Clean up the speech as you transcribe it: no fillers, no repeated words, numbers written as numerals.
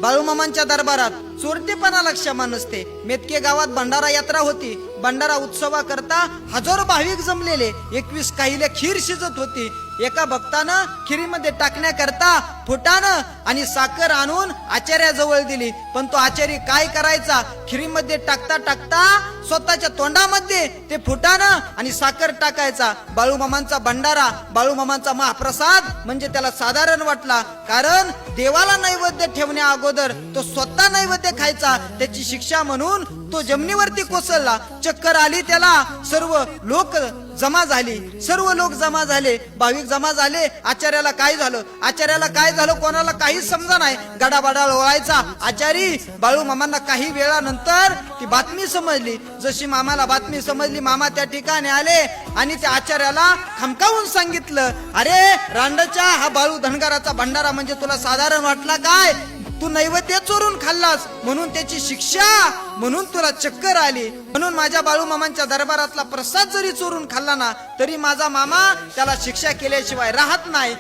बाळूमामांच्या दरबारात चोरटेपणाला क्षमा नसते. मेतके गावात भंडारा यात्रा होती. भंडारा उत्सवाकरता हजारो भाविक जमलेले. 21 काहीले खीर शिजत होती. एका भक्तानं खिरीमध्ये टाकण्याकरता फुटाणं आणि साखर आणून आचार्याजवळ दिली. पण तो आचारी काय करायचा, खिरीमध्ये टाकता टाकता स्वतःच्या तोंडामध्ये ते फुटाणं आणि साखर टाकायचा. बाळूमामांचा भंडारा, बाळूमामांचा महाप्रसाद म्हणजे त्याला साधारण वाटला. कारण देवाला नैवेद्य ठेवण्या अगोदर तो स्वतः नैवेद्य खायचा. त्याची शिक्षा म्हणून तो जमिनीवरती कोसळला. चक्कर आली त्याला. सर्व लोक जमा झाले. भाविक जमा झाले. आचार्याला काय झालं कोणाला काही समजा नाही. गडाबडा ओळायचा. आचारी बाळूमामांना काही वेळानंतर ती बातमी समजली. जशी मामाला बातमी समजली, मामा त्या ठिकाणी आले आणि त्या आचार्याला खमकावून सांगितलं, अरे रांडच्या, हा बाळू धनगराचा भंडारा म्हणजे तुला साधारण वाटला काय? तू नैवेद्य चोरून खाल्लास म्हणून त्याची शिक्षा, म्हणून तुला चक्कर आली. म्हणून माझ्या बाळूमामांच्या दरबारातला प्रसाद जरी चोरून खाल्ला ना, तरी माझा मामा त्याला शिक्षा केल्याशिवाय राहत नाही.